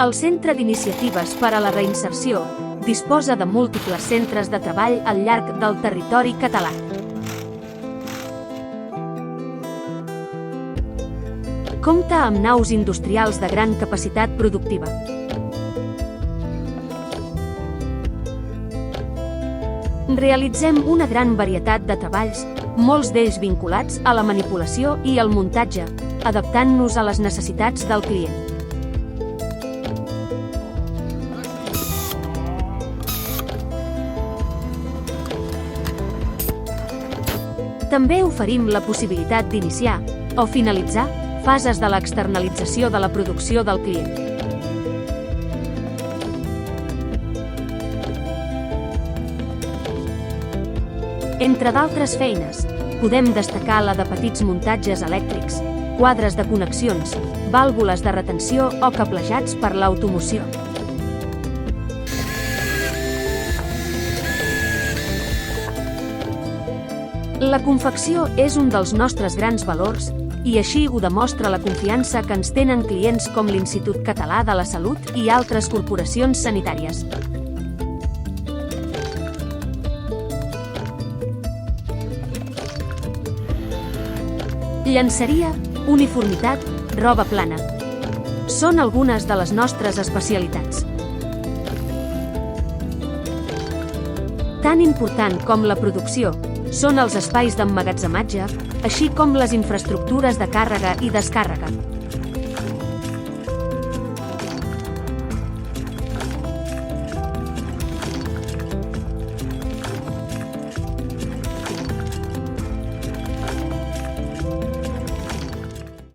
El Centre d'Iniciatives per a la Reinserció disposa de múltiples centres de treball al llarg del territori català. Compta amb naus industrials de gran capacitat productiva. Realitzem una gran varietat de treballs, molts d'ells vinculats a la manipulació i al muntatge, adaptant-nos a les necessitats del client. També oferim la possibilitat d'iniciar o finalitzar fases de l'externalització de la producció del client. Entre d'altres feines, podem destacar la de petits muntatges elèctrics, quadres de connexions, vàlvules de retenció o cablejats per l'automoció. La confecció és un dels nostres grans valors i així ho demostra la confiança que ens tenen clients com l'Institut Català de la Salut i altres corporacions sanitàries. Llenceria, uniformitat, roba plana. Són algunes de les nostres especialitats. Tan important com la producció són els espais d'emmagatzematge, així com les infraestructures de càrrega i descàrrega.